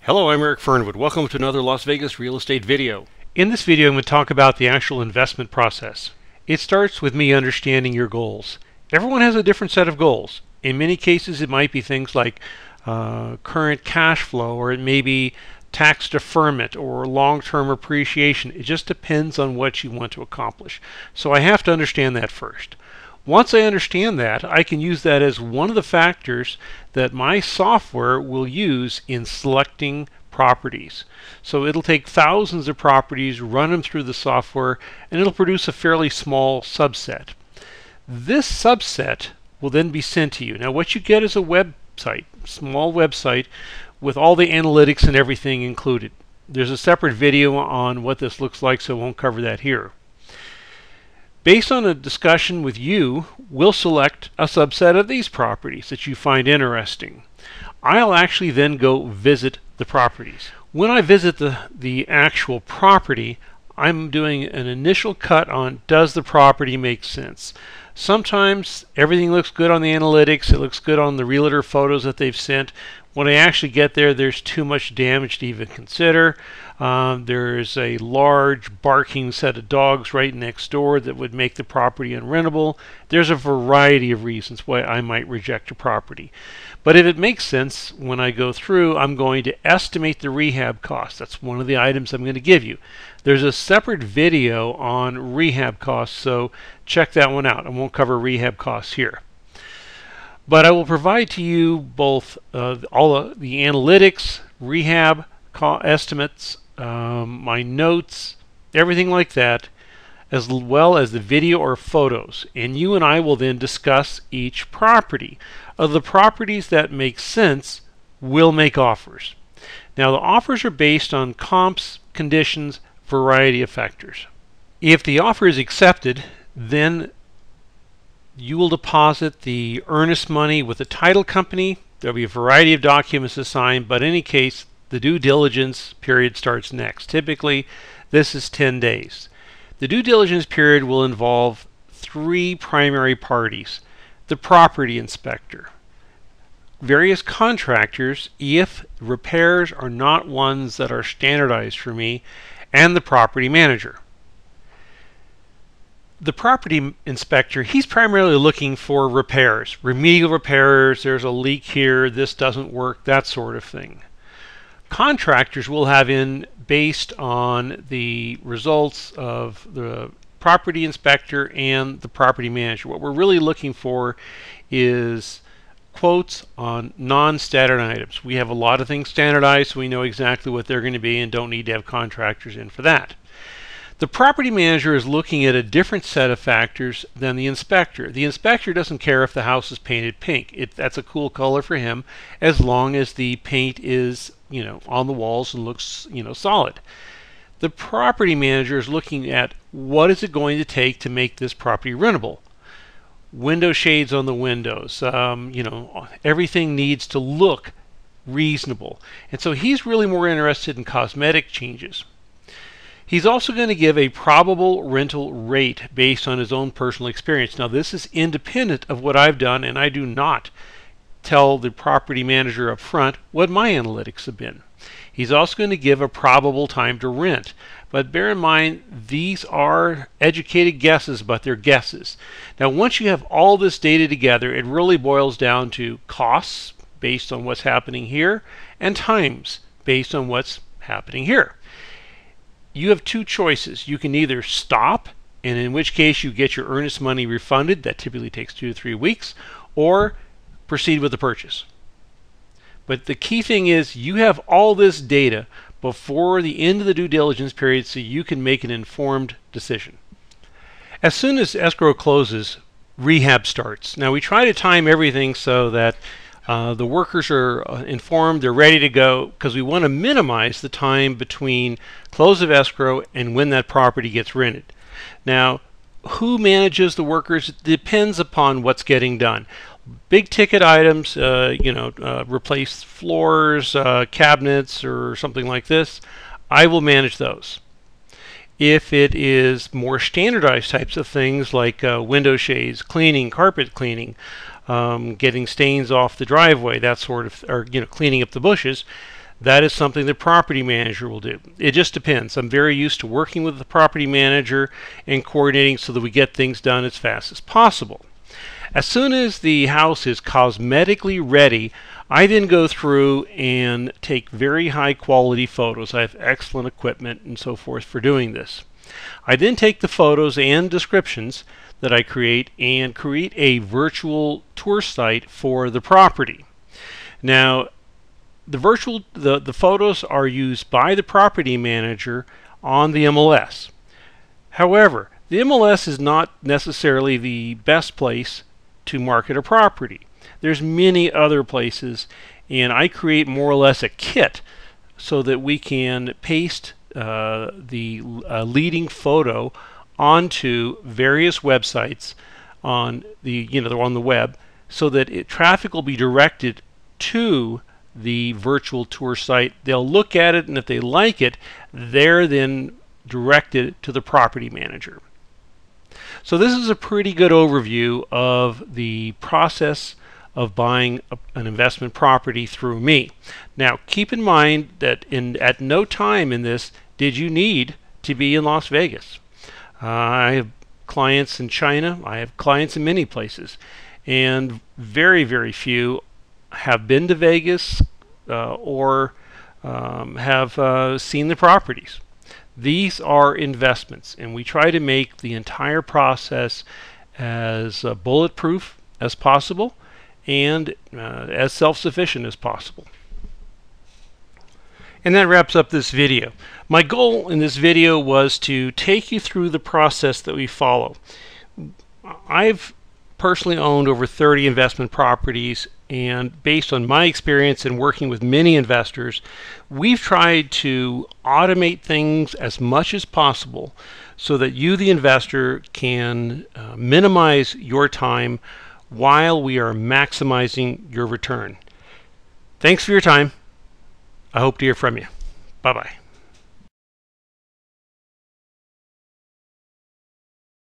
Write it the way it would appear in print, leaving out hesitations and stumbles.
Hello, I'm Eric Fernwood. Welcome to another Las Vegas real estate video. In this video, I'm going to talk about the actual investment process. It starts with me understanding your goals. Everyone has a different set of goals. In many cases, it might be things like current cash flow, or it may be tax deferment or long-term appreciation. It just depends on what you want to accomplish. So I have to understand that first. Once I understand that, I can use that as one of the factors that my software will use in selecting properties. So it'll take thousands of properties, run them through the software, and it'll produce a fairly small subset. This subset will then be sent to you. Now what you get is a website, small website, with all the analytics and everything included. There's a separate video on what this looks like, so I won't cover that here. Based on a discussion with you, we'll select a subset of these properties that you find interesting. I'll actually then go visit the properties. When I visit the actual property, I'm doing an initial cut on, does the property make sense? Sometimes everything looks good on the analytics, it looks good on the realtor photos that they've sent. When I actually get there, there's too much damage to even consider. There's a large barking set of dogs right next door that would make the property unrentable. There's a variety of reasons why I might reject a property. But if it makes sense, when I go through, I'm going to estimate the rehab costs. That's one of the items I'm going to give you. There's a separate video on rehab costs, so check that one out. I won't cover rehab costs here. But I will provide to you both all of the analytics, rehab estimates, my notes, everything like that, as well as the video or photos. And you and I will then discuss each property. Of the properties that make sense, we'll make offers. Now the offers are based on comps, conditions, variety of factors. If the offer is accepted, then you will deposit the earnest money with the title company. There'll be a variety of documents to sign, but in any case, the due diligence period starts next. Typically, this is 10 days. The due diligence period will involve three primary parties: the property inspector, various contractors, if repairs are not ones that are standardized for me, and the property manager. The property inspector, he's primarily looking for repairs, remedial repairs. There's a leak here, this doesn't work, that sort of thing. Contractors will have in based on the results of the property inspector and the property manager. What we're really looking for is quotes on non-standard items. We have a lot of things standardized, so we know exactly what they're going to be and don't need to have contractors in for that. The property manager is looking at a different set of factors than the inspector. The inspector doesn't care if the house is painted pink. That's a cool color for him, as long as the paint is, on the walls and looks, solid. The property manager is looking at what is it going to take to make this property rentable. Window shades on the windows, everything needs to look reasonable. And so he's really more interested in cosmetic changes. He's also going to give a probable rental rate based on his own personal experience. Now this is independent of what I've done, and I do not tell the property manager up front what my analytics have been. He's also going to give a probable time to rent. But bear in mind, these are educated guesses, but they're guesses. Now once you have all this data together, it really boils down to costs based on what's happening here and times based on what's happening here. You have two choices. You can either stop, and in which case you get your earnest money refunded. That typically takes 2 to 3 weeks, or proceed with the purchase. But the key thing is you have all this data before the end of the due diligence period, so you can make an informed decision. As soon as escrow closes, rehab starts. Now we try to time everything so that the workers are informed, they're ready to go, because we want to minimize the time between close of escrow and when that property gets rented. Now, who manages the workers? It depends upon what's getting done. Big ticket items, replace floors, cabinets, or something like this, I will manage those. If it is more standardized types of things like window shades, cleaning, carpet cleaning, getting stains off the driveway, that sort of, or cleaning up the bushes, that is something the property manager will do. It just depends. I'm very used to working with the property manager and coordinating so that we get things done as fast as possible. As soon as the house is cosmetically ready, I then go through and take very high quality photos. I have excellent equipment and so forth for doing this. I then take the photos and descriptions that I create and create a virtual tour site for the property. Now, the photos are used by the property manager on the MLS. However, the MLS is not necessarily the best place to market a property. There's many other places, and I create more or less a kit so that we can paste the leading photo onto various websites on the web, so that traffic will be directed to the virtual tour site. They'll look at it, and if they like it, they're then directed to the property manager. So this is a pretty good overview of the process of buying an investment property through me. Now, keep in mind that at no time in this did you need to be in Las Vegas. I have clients in China. I have clients in many places, and very, very few have been to Vegas or have seen the properties. These are investments, and we try to make the entire process as bulletproof as possible and as self-sufficient as possible. And that wraps up this video. My goal in this video was to take you through the process that we follow. I've personally owned over 30 investment properties, and based on my experience in working with many investors, we've tried to automate things as much as possible so that you, the investor, can minimize your time while we are maximizing your return. Thanks for your time. I hope to hear from you. Bye-bye.